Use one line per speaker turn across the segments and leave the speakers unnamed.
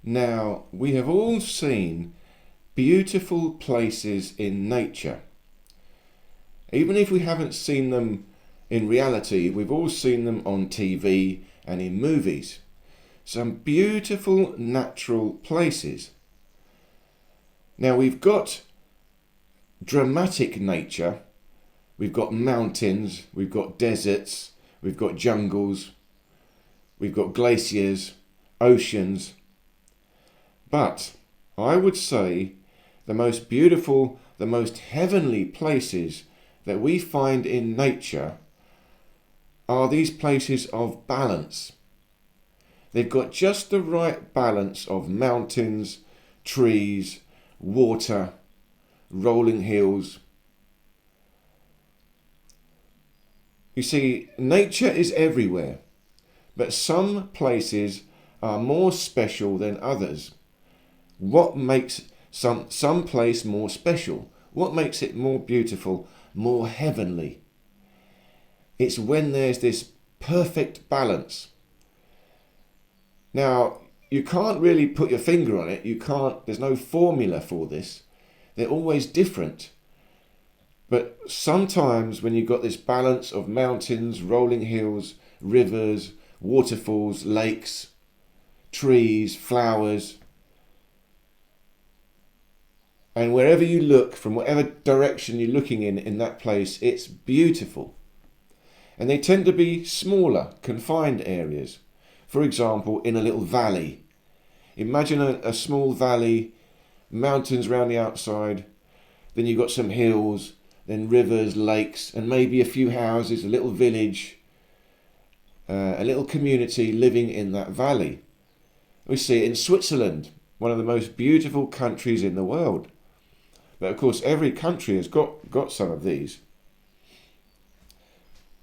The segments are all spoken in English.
Now, we have all seen beautiful places in nature. Even if we haven't seen them in reality, we've all seen them on TV and in movies. Some beautiful natural places. Now, we've got dramatic nature. We've got mountains, we've got deserts, we've got jungles, we've got glaciers, oceans. But I would say the most beautiful, the most heavenly places that we find in nature are these places of balance. They've got just the right balance of mountains, trees, water, rolling hills. You see, nature is everywhere, but some places are more special than others. What makes some place more special? What makes it more beautiful, more heavenly? It's when there's this perfect balance. Now, you can't really put your finger on it. There's no formula for this. They're always different. But sometimes when you've got this balance of mountains, rolling hills, rivers, waterfalls, lakes, trees, flowers, and wherever you look, from whatever direction you're looking in that place, it's beautiful. And they tend to be smaller, confined areas. For example, in a little valley. Imagine a small valley, mountains around the outside, then you've got some hills, then rivers, lakes, and maybe a few houses, a little village, a little community living in that valley. We see it in Switzerland, one of the most beautiful countries in the world. But of course, every country has got some of these.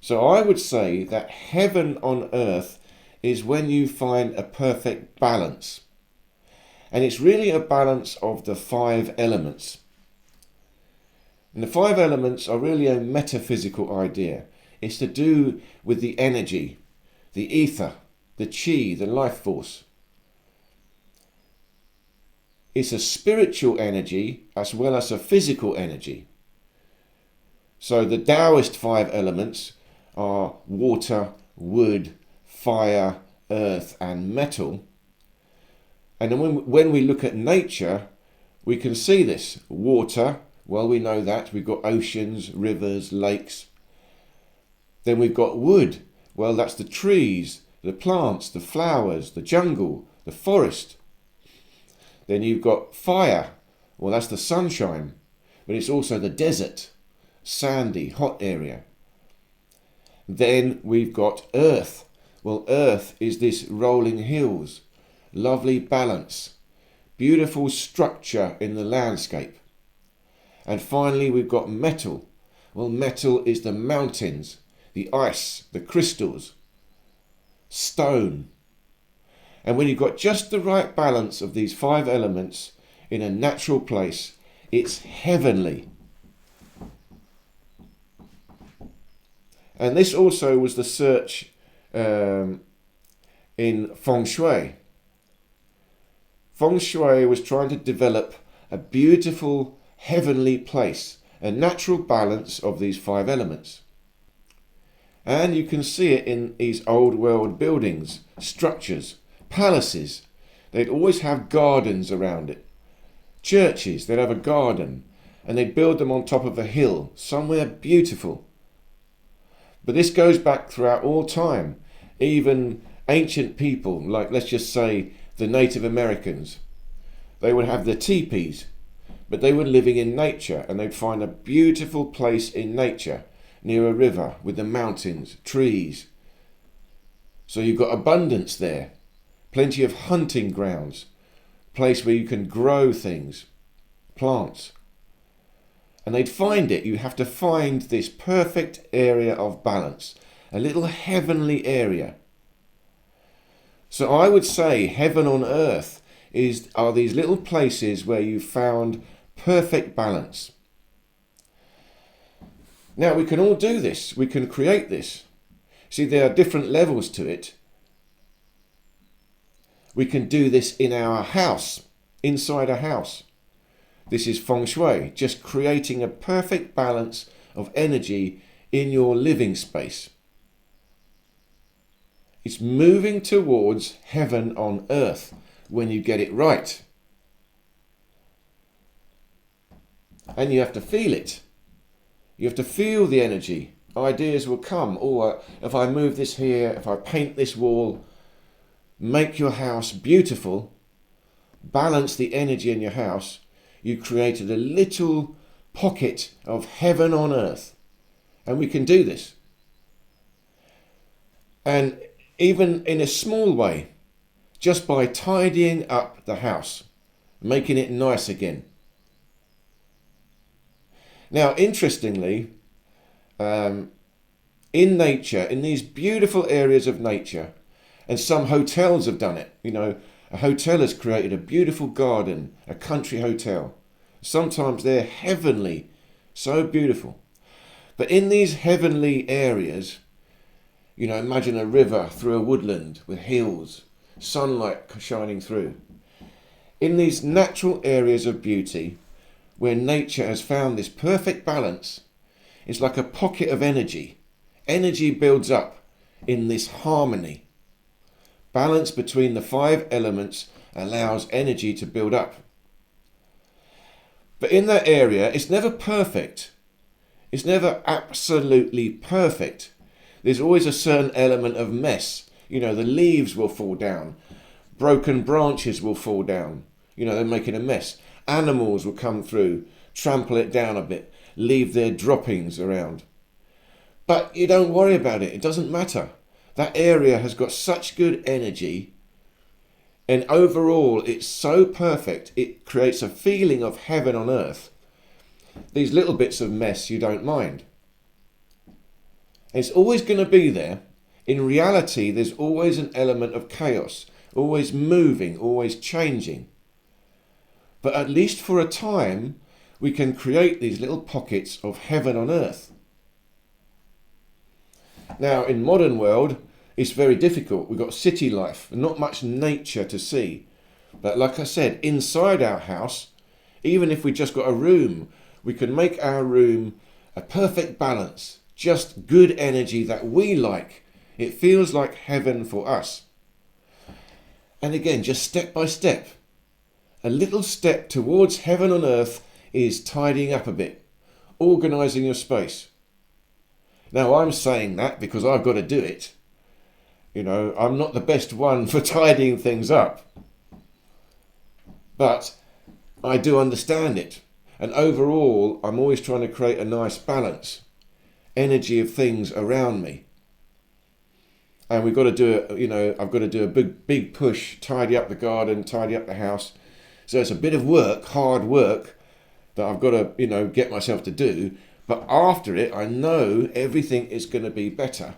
So I would say that heaven on earth is when you find a perfect balance. And it's really a balance of the 5 elements. And the 5 elements are really a metaphysical idea. It's to do with the energy, the ether, the chi, the life force. It's a spiritual energy as well as a physical energy. So the Taoist 5 elements are water, wood, fire, earth and metal. And then when we look at nature, we can see this. Water, well, we know that. We've got oceans, rivers, lakes. Then we've got wood. Well, that's the trees, the plants, the flowers, the jungle, the forest. Then you've got fire. Well, that's the sunshine. But it's also the desert, sandy, hot area. Then we've got earth. Well, earth is this rolling hills, lovely balance, beautiful structure in the landscape. And finally, we've got metal. Well, metal is the mountains, the ice, the crystals, stone. And when you've got just the right balance of these 5 elements in a natural place, it's heavenly. And this also was the search in Feng Shui. Feng Shui was trying to develop a beautiful heavenly place, a natural balance of these 5 elements. And you can see it in these old world buildings, structures, palaces. They'd always have gardens around it. Churches, they'd have a garden and they'd build them on top of a hill, somewhere beautiful. But this goes back throughout all time. Even ancient people, like let's just say the Native Americans, they would have their teepees, but they were living in nature and they'd find a beautiful place in nature near a river with the mountains, trees. So you've got abundance there, plenty of hunting grounds, place where you can grow things, plants. And they'd find it. You have to find this perfect area of balance, a little heavenly area. So I would say heaven on earth are these little places where you found perfect balance. Now we can all do this. We can create this. See, there are different levels to it. We can do this in our house, inside a house. This is Feng Shui, just creating a perfect balance of energy in your living space. It's moving towards heaven on earth when you get it right. And you have to feel it. You have to feel the energy. Ideas will come. Or if I move this here, if I paint this wall, make your house beautiful, balance the energy in your house, you created a little pocket of heaven on earth. And we can do this. And even in a small way, just by tidying up the house, making it nice again. Now, interestingly, in nature, in these beautiful areas of nature, and some hotels have done it. You know, a hotel has created a beautiful garden, a country hotel. Sometimes they're heavenly, so beautiful. But in these heavenly areas, you know, imagine a river through a woodland with hills, sunlight shining through. In these natural areas of beauty, where nature has found this perfect balance, it's like a pocket of energy. Energy builds up in this harmony. Balance between the 5 elements allows energy to build up. But in that area, it's never perfect. It's never absolutely perfect. There's always a certain element of mess. You know, the leaves will fall down. Broken branches will fall down. You know, they're making a mess. Animals will come through, trample it down a bit, leave their droppings around. But you don't worry about it. It doesn't matter. That area has got such good energy, and overall it's so perfect, it creates a feeling of heaven on earth. These little bits of mess you don't mind. It's always going to be there. In reality, there's always an element of chaos, always moving, always changing. But at least for a time, we can create these little pockets of heaven on earth. Now, in modern world, it's very difficult. We've got city life, not much nature to see. But like I said, inside our house, even if we just got a room, we can make our room a perfect balance, just good energy that we like. It feels like heaven for us. And again, just step by step. A little step towards heaven on earth is tidying up a bit, organising your space. Now, I'm saying that because I've got to do it. You know, I'm not the best one for tidying things up. But I do understand it. And overall, I'm always trying to create a nice balance. Energy of things around me. And we've got to do it, you know, I've got to do a big push, tidy up the garden, tidy up the house. So it's a bit of work, hard work, that I've got to, you know, get myself to do. But after it, I know everything is going to be better.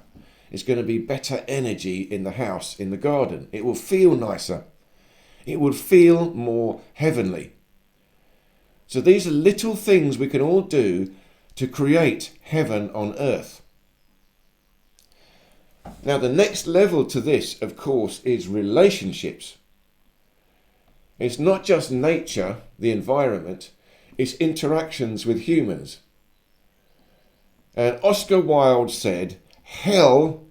It's going to be better energy in the house, in the garden. It will feel nicer. It will feel more heavenly. So these are little things we can all do to create heaven on earth. Now, the next level to this, of course, is relationships. It's not just nature, the environment, it's interactions with humans. And Oscar Wilde said, hell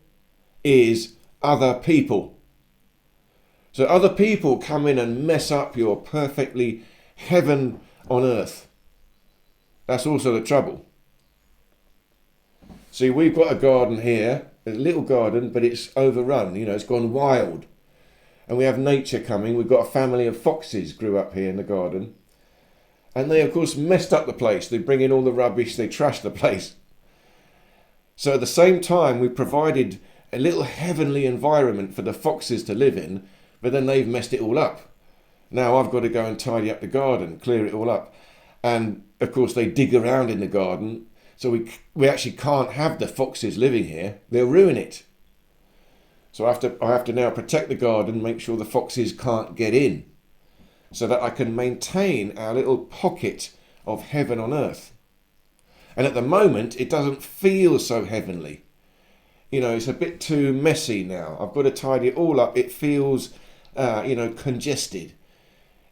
is other people. So other people come in and mess up your perfectly heaven on earth. That's also the trouble. See, we've got a garden here, a little garden, but it's overrun, you know, it's gone wild. And we have nature coming. We've got a family of foxes grew up here in the garden. And they, of course, messed up the place. They bring in all the rubbish, they trash the place. So at the same time, we provided a little heavenly environment for the foxes to live in, but then they've messed it all up. Now I've got to go and tidy up the garden, clear it all up. And of course they dig around in the garden, so we actually can't have the foxes living here. They'll ruin it. So I have to now protect the garden, make sure the foxes can't get in, so that I can maintain our little pocket of heaven on earth. And at the moment, it doesn't feel so heavenly. You know, it's a bit too messy now. I've got to tidy it all up. It feels congested.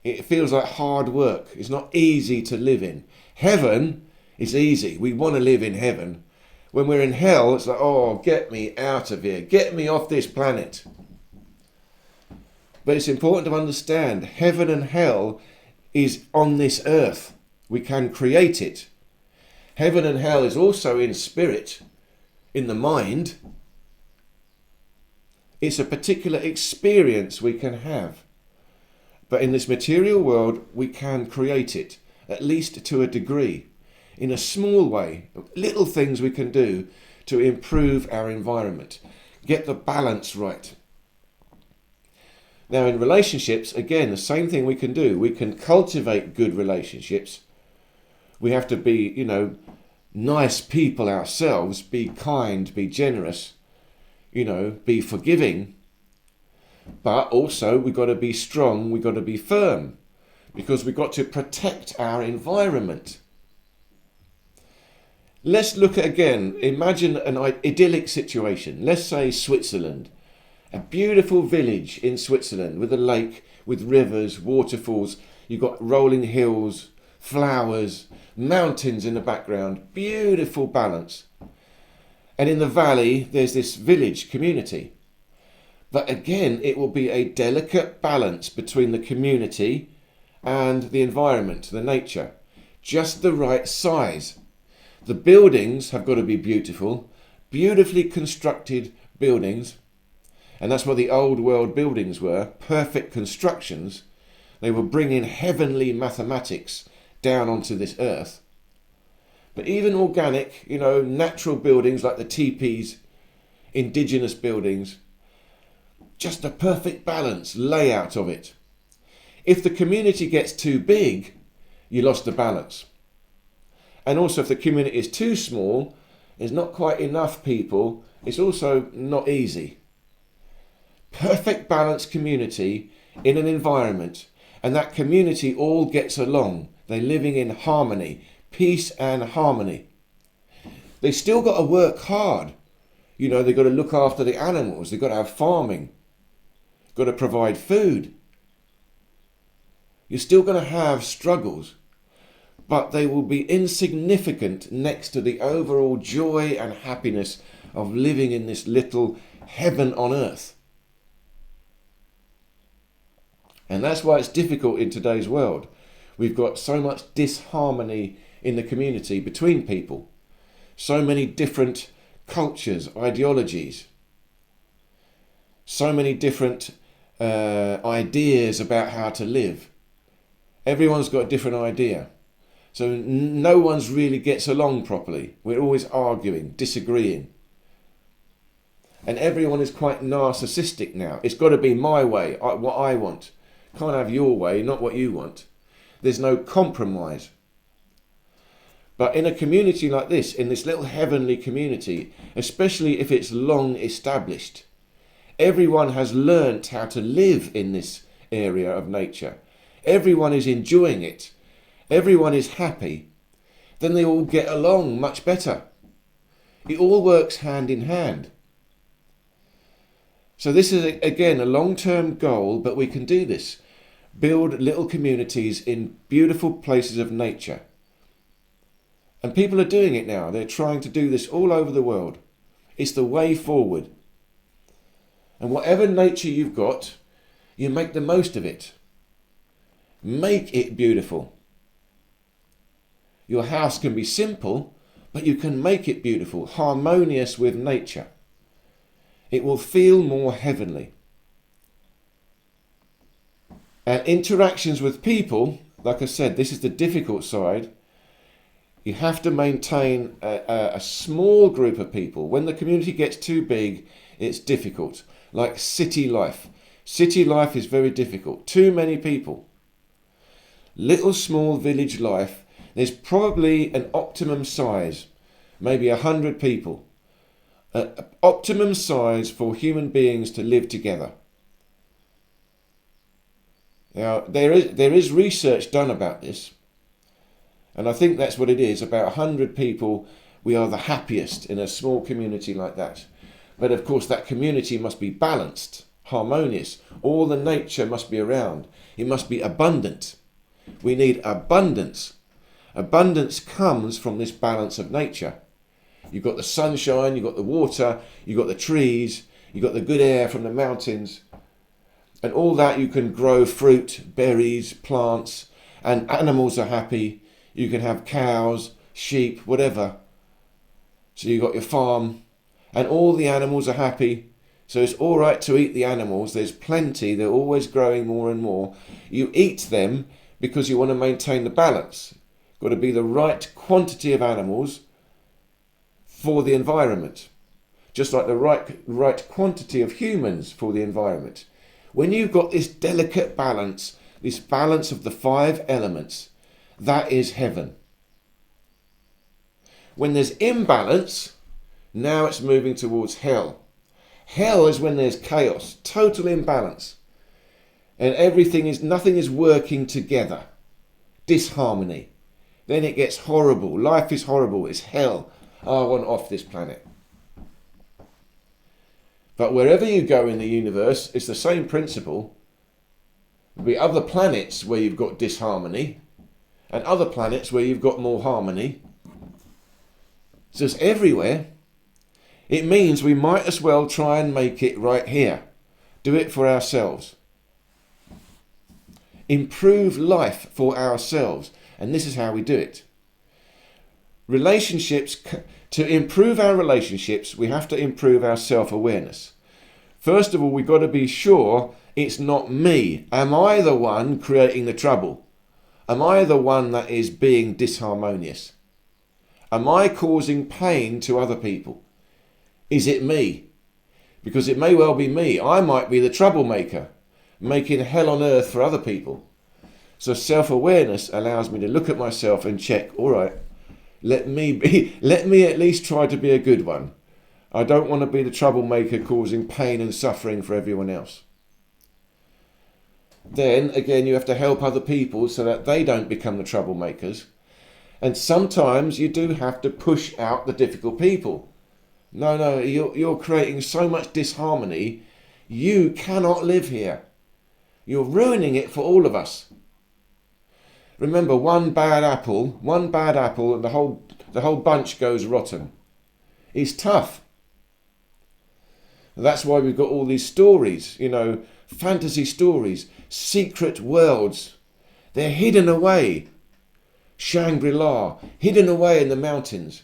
It feels like hard work. It's not easy to live in. Heaven is easy. We want to live in heaven. When we're in hell, it's like, oh, get me out of here. Get me off this planet. But it's important to understand heaven and hell is on this earth. We can create it. Heaven and hell is also in spirit, in the mind. It's a particular experience we can have. But in this material world, we can create it, at least to a degree, in a small way. Little things we can do to improve our environment, get the balance right. Now in relationships, again, the same thing we can do. We can cultivate good relationships. We have to be, nice people ourselves, be kind, be generous, be forgiving. But also we've got to be strong, we've got to be firm, because we've got to protect our environment. Let's look at, again, imagine an idyllic situation. Let's say Switzerland. A beautiful village in Switzerland with a lake, with rivers, waterfalls. You've got rolling hills, flowers, mountains in the background. Beautiful balance. And in the valley, there's this village community. But again, it will be a delicate balance between the community and the environment, the nature. Just the right size. The buildings have got to be beautiful, beautifully constructed buildings. And that's what the old world buildings were, perfect constructions. They were bringing heavenly mathematics down onto this earth. But even organic, natural buildings like the teepees, indigenous buildings, just a perfect balance, layout of it. If the community gets too big, you lost the balance. And also if the community is too small, there's not quite enough people, it's also not easy. Perfect balanced community in an environment, and that community all gets along. They're living in harmony, peace and harmony. They still got to work hard. They've got to look after the animals, they've got to have farming, got to provide food. You're still going to have struggles, but they will be insignificant next to the overall joy and happiness of living in this little heaven on earth. And that's why it's difficult in today's world. We've got so much disharmony in the community between people. So many different cultures, ideologies. So many different ideas about how to live. Everyone's got a different idea. So no one's really gets along properly. We're always arguing, disagreeing. And everyone is quite narcissistic now. It's got to be my way, what I want. Can't have your way, not what you want. There's no compromise. But in a community like this, in this little heavenly community, especially if it's long established, everyone has learnt how to live in this area of nature. Everyone is enjoying it. Everyone is happy. Then they all get along much better. It all works hand in hand. So this is, again, a long-term goal, but we can do this. Build little communities in beautiful places of nature. And people are doing it now. They're trying to do this all over the world. It's the way forward. And whatever nature you've got, you make the most of it. Make it beautiful. Your house can be simple, but you can make it beautiful, harmonious with nature. It will feel more heavenly. And interactions with people, like I said, this is the difficult side. You have to maintain a small group of people. When the community gets too big, it's difficult. Like city life. City life is very difficult. Too many people. Little small village life, there's probably an optimum size. Maybe 100 people. An optimum size for human beings to live together. Now, there is research done about this. And I think that's what it is. About 100 people, we are the happiest in a small community like that. But of course, that community must be balanced, harmonious. All the nature must be around. It must be abundant. We need abundance. Abundance comes from this balance of nature. You've got the sunshine, you've got the water, you've got the trees, you've got the good air from the mountains. And all that you can grow fruit, berries, plants, and animals are happy. You can have cows, sheep, whatever. So you've got your farm, and all the animals are happy. So it's all right to eat the animals. There's plenty. They're always growing more and more. You eat them because you want to maintain the balance. Got to be the right quantity of animals for the environment. Just like the right quantity of humans for the environment. When you've got this delicate balance, this balance of the 5 elements, that is heaven. When there's imbalance, now it's moving towards hell. Hell is when there's chaos, total imbalance. And nothing is working together. Disharmony. Then it gets horrible. Life is horrible. It's hell. I want off this planet. But wherever you go in the universe, it's the same principle. There'll be other planets where you've got disharmony and other planets where you've got more harmony. So it's everywhere. It means we might as well try and make it right here. Do it for ourselves. Improve life for ourselves. And this is how we do it. Relationships, to improve our relationships, we have to improve our self-awareness. First of all, we've got to be sure it's not me. Am I the one creating the trouble? Am I the one that is being disharmonious? Am I causing pain to other people? Is it me? Because it may well be me. I might be the troublemaker, making hell on earth for other people. So self-awareness allows me to look at myself and check, all right, let me at least try to be a good one. I don't want to be the troublemaker causing pain and suffering for everyone else. Then again, you have to help other people so that they don't become the troublemakers. And sometimes you do have to push out the difficult people. No, you're creating so much disharmony. You cannot live here. You're ruining it for all of us. Remember, one bad apple, and the whole bunch goes rotten. It's tough. That's why we've got all these stories, fantasy stories, secret worlds. They're hidden away. Shangri-La, hidden away in the mountains.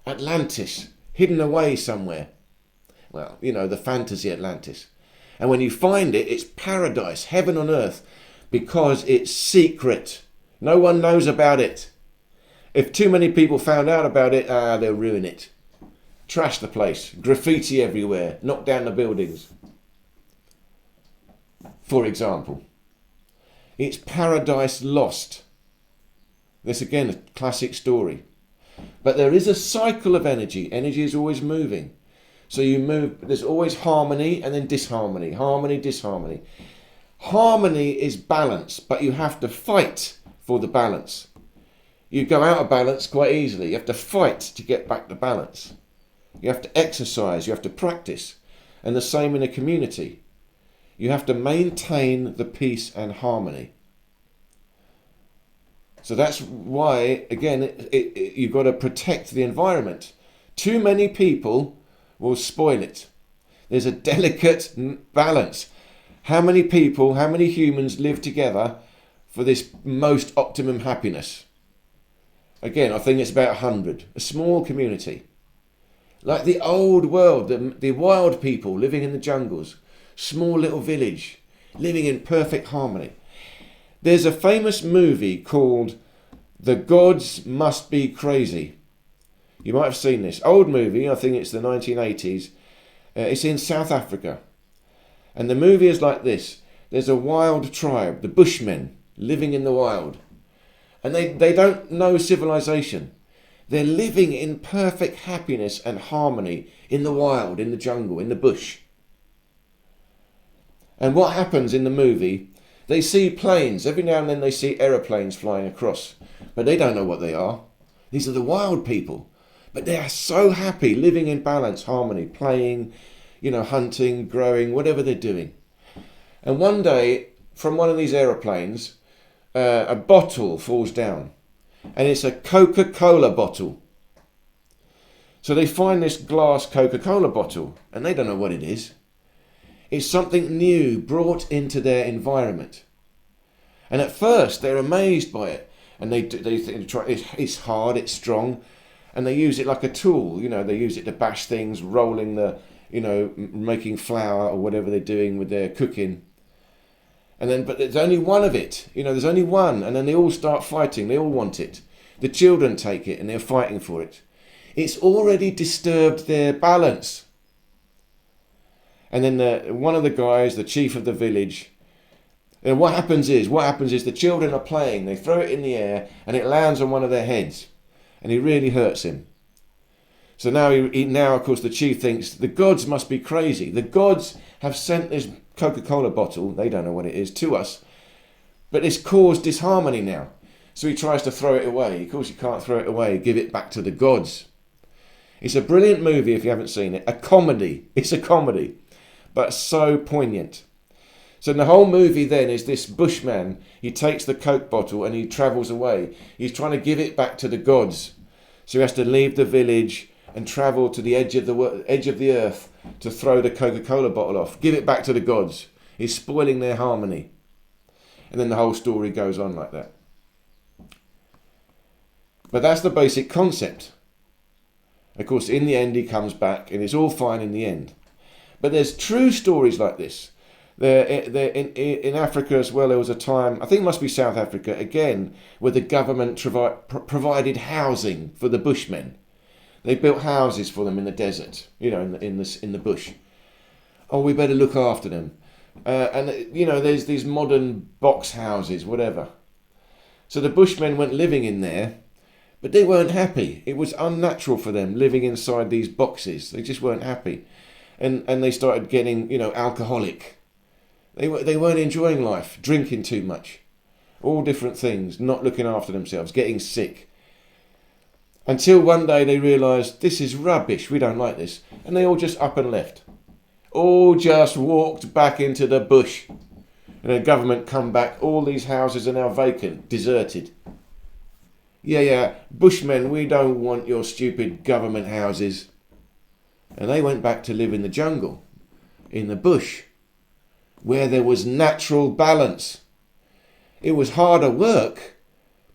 Atlantis, hidden away somewhere. Well, the fantasy Atlantis. And when you find it, it's paradise, heaven on earth, because it's secret. No one knows about it. If too many people found out about it, they'll ruin it. Trash the place, graffiti everywhere, knock down the buildings. For example, it's paradise lost. This again, a classic story. But there is a cycle of energy. Energy is always moving. So you move, there's always harmony and then disharmony. Harmony, disharmony. Harmony is balance, but you have to fight for the balance. You go out of balance quite easily. You have to fight to get back to balance. You have to exercise, you have to practice. And the same in a community. You have to maintain the peace and harmony. So that's why, again, you've got to protect the environment. Too many people will spoil it. There's a delicate balance. How many people, how many humans live together for this most optimum happiness? Again, I think it's about 100. A small community. Like the old world, the wild people living in the jungles. Small little village, living in perfect harmony. There's a famous movie called The Gods Must Be Crazy. You might have seen this. Old movie, I think it's the 1980s. It's in South Africa. And the movie is like this. There's a wild tribe, the Bushmen, living in the wild. And they don't know civilization. They're living in perfect happiness and harmony in the wild, in the jungle, in the bush. And what happens in the movie, they see planes. Every now and then they see aeroplanes flying across. But they don't know what they are. These are the wild people. But they are so happy, living in balance, harmony, playing, hunting, growing, whatever they're doing. And one day, from one of these aeroplanes, a bottle falls down, and it's a Coca-Cola bottle. So they find this glass Coca-Cola bottle, and they don't know what it is. It's something new brought into their environment. And at first, they're amazed by it, and they think it's hard, it's strong, and they use it like a tool. They use it to bash things, rolling making flour or whatever they're doing with their cooking. But there's only one of it. There's only one, and then they all start fighting. They all want it. The children take it, and they're fighting for it. It's already disturbed their balance. And then one of the guys, the chief of the village, and what happens is the children are playing. They throw it in the air, and it lands on one of their heads, and it really hurts him. So now, of course, the chief thinks the gods must be crazy. The gods have sent this Coca-Cola bottle, they don't know what it is, to us, but it's caused disharmony now. So he tries to throw it away. Of course, you can't throw it away. Give it back to the gods. It's a brilliant movie if you haven't seen it. A comedy. It's a comedy, but so poignant. So the whole movie then is this bushman. He takes the Coke bottle and he travels away. He's trying to give it back to the gods. So he has to leave the village and travel to the edge of the earth to throw the Coca-Cola bottle off. Give it back to the gods. He's spoiling their harmony. And then the whole story goes on like that. But that's the basic concept. Of course, in the end, he comes back and it's all fine in the end. But there's true stories like this. In Africa as well, there was a time, I think it must be South Africa, again, where the government provided housing for the bushmen. They built houses for them in the desert, in the bush. Oh, we better look after them. There's these modern box houses, whatever. So the bushmen went living in there, but they weren't happy. It was unnatural for them living inside these boxes. They just weren't happy. And they started getting, alcoholic. They weren't enjoying life, drinking too much. All different things, not looking after themselves, getting sick. Until one day they realised, this is rubbish, we don't like this. And they all just up and left. All just walked back into the bush. And the government come back, all these houses are now vacant, deserted. Yeah, bushmen, we don't want your stupid government houses. And they went back to live in the jungle, in the bush, where there was natural balance. It was harder work,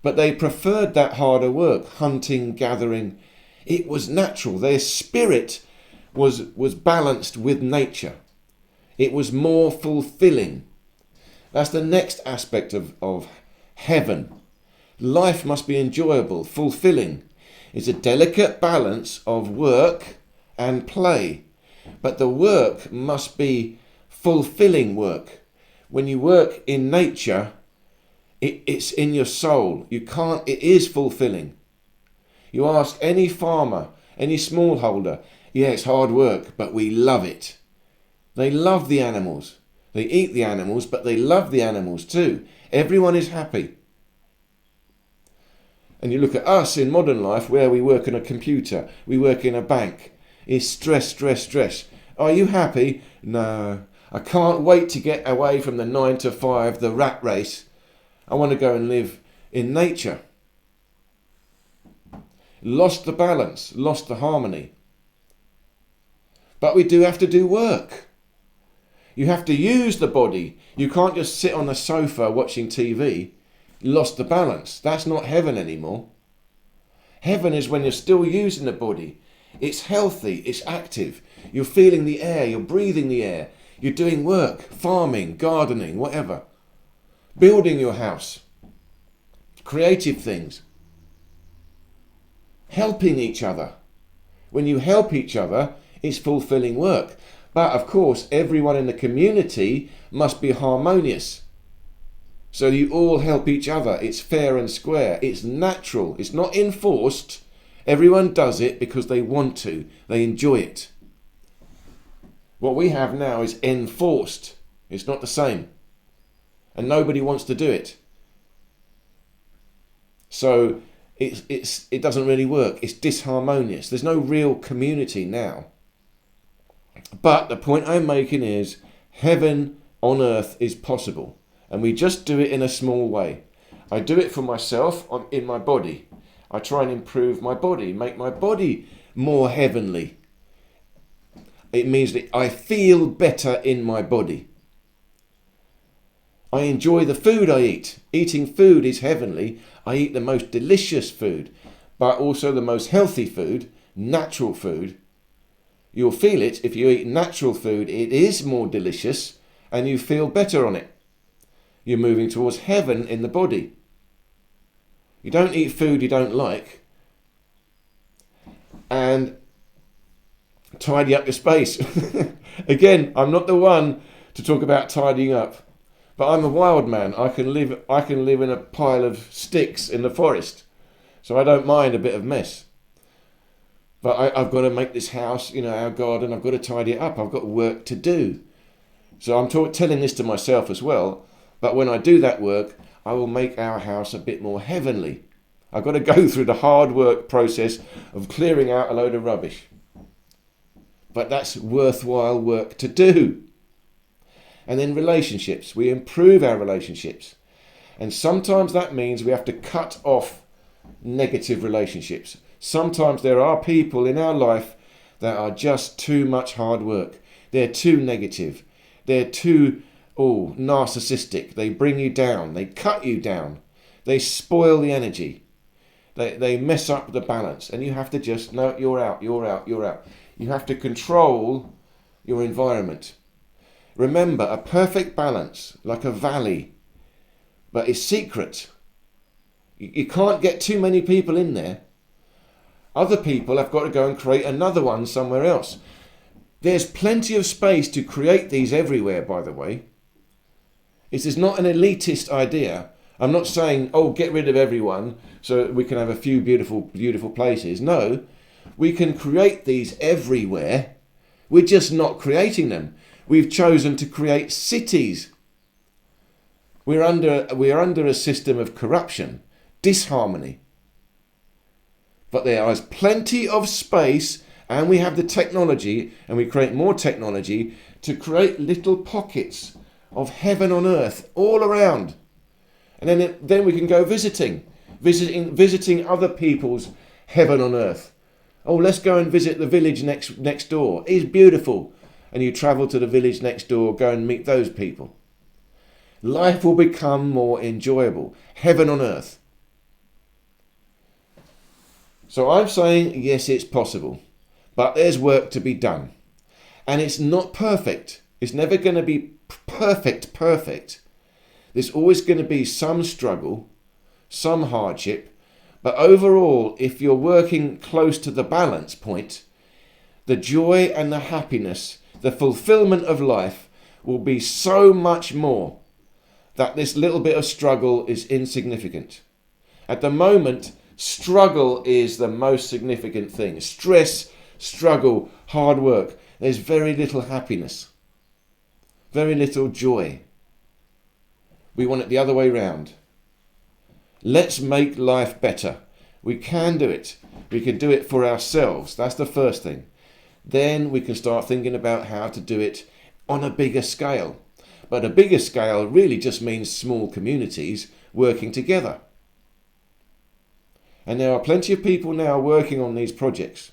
but they preferred that harder work, hunting, gathering. It was natural. Their spirit was balanced with nature. It was more fulfilling. That's the next aspect of heaven. Life must be enjoyable, fulfilling. It's a delicate balance of work and play. But the work must be fulfilling work. When you work in nature, it's in your soul. It is fulfilling. You ask any farmer, any smallholder, yeah, it's hard work, but we love it. They love the animals. They eat the animals, but they love the animals too. Everyone is happy. And you look at us in modern life where we work on a computer, we work in a bank. It's stress, stress, stress. Are you happy? No. I can't wait to get away from the 9 to 5, the rat race. I want to go and live in nature. Lost the balance, lost the harmony. But we do have to do work. You have to use the body. You can't just sit on the sofa watching TV. Lost the balance. That's not heaven anymore. Heaven is when you're still using the body. It's healthy, it's active. You're feeling the air, you're breathing the air. You're doing work, farming, gardening, whatever. Building your house. Creative things. Helping each other. When you help each other, it's fulfilling work. But of course, everyone in the community must be harmonious. So you all help each other. It's fair and square. It's natural. It's not enforced. Everyone does it because they want to. They enjoy it. What we have now is enforced. It's not the same. And nobody wants to do it. So it doesn't really work. It's disharmonious. There's no real community now. But the point I'm making is heaven on earth is possible. And we just do it in a small way. I do it for myself in my body. I try and improve my body, make my body more heavenly. It means that I feel better in my body. I enjoy the food I eat. Eating food is heavenly. I eat the most delicious food, but also the most healthy food, natural food. You'll feel it if you eat natural food. It is more delicious and you feel better on it. You're moving towards heaven in the body. You don't eat food you don't like and tidy up your space. Again, I'm not the one to talk about tidying up, but I'm a wild man. I can live in a pile of sticks in the forest, so I don't mind a bit of mess. But I've got to make this house, our garden, I've got to tidy it up. I've got work to do. So I'm telling this to myself as well. But when I do that work, I will make our house a bit more heavenly. I've got to go through the hard work process of clearing out a load of rubbish. But that's worthwhile work to do. And then relationships. We improve our relationships. And sometimes that means we have to cut off negative relationships. Sometimes there are people in our life that are just too much hard work. They're too negative. They're too narcissistic. They bring you down. They cut you down. They spoil the energy. They mess up the balance. And you have to just, no, you're out. You have to control your environment. Remember, a perfect balance, like a valley, but it's secret. You can't get too many people in there. Other people have got to go and create another one somewhere else. There's plenty of space to create these everywhere, by the way. This is not an elitist idea. I'm not saying, get rid of everyone so we can have a few beautiful, beautiful places. No, we can create these everywhere. We're just not creating them. We've chosen to create cities. We're under a system of corruption, disharmony. But there is plenty of space, and we have the technology, and we create more technology to create little pockets of heaven on earth all around. And then we can go visiting other people's heaven on earth. Let's go and visit the village next door. It's beautiful. And you travel to the village next door, go and meet those people. Life will become more enjoyable. Heaven on earth. So I'm saying, yes, it's possible. But there's work to be done. And it's not perfect. It's never going to be perfect. There's always going to be some struggle, some hardship. But overall, if you're working close to the balance point, the joy and the happiness, the fulfillment of life will be so much more that this little bit of struggle is insignificant. At the moment, struggle is the most significant thing. Stress, struggle, hard work. There's very little happiness, very little joy. We want it the other way round. Let's make life better. We can do it. We can do it for ourselves. That's the first thing. Then we can start thinking about how to do it on a bigger scale. But a bigger scale really just means small communities working together. And there are plenty of people now working on these projects.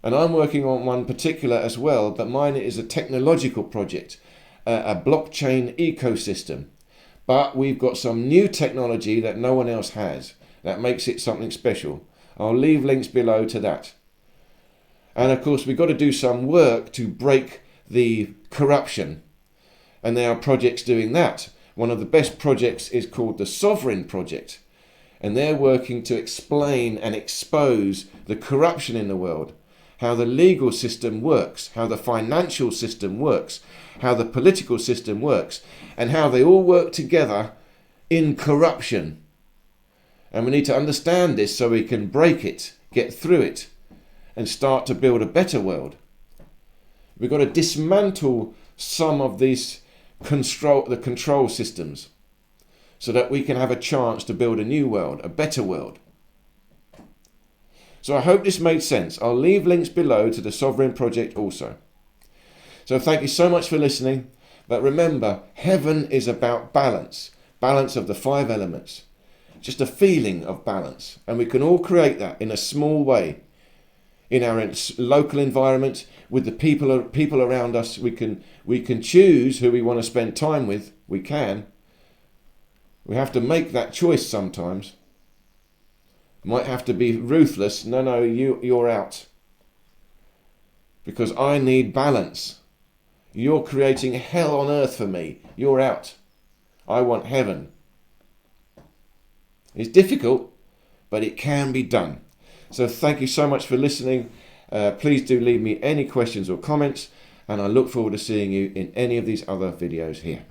And I'm working on one particular as well, but mine is a technological project, a blockchain ecosystem. But we've got some new technology that no one else has. That makes it something special. I'll leave links below to that. And of course, we've got to do some work to break the corruption. And there are projects doing that. One of the best projects is called the Sovereign Project. And they're working to explain and expose the corruption in the world, how the legal system works, how the financial system works, how the political system works, and how they all work together in corruption. And we need to understand this so we can break it, get through it, and start to build a better world. We've got to dismantle some of these control systems so that we can have a chance to build a new world, a better world. So I hope this made sense. I'll leave links below to the Sovereign Project also. So thank you so much for listening. But remember, heaven is about balance. Balance of the 5 elements. Just a feeling of balance. And we can all create that in a small way. In our local environment, with the people around us. We can choose who we want to spend time with. We can. We have to make that choice sometimes. Might have to be ruthless. No, you're out. Because I need balance. You're creating hell on earth for me. You're out. I want heaven. It's difficult, but it can be done. So thank you so much for listening. Please do leave me any questions or comments, and I look forward to seeing you in any of these other videos here.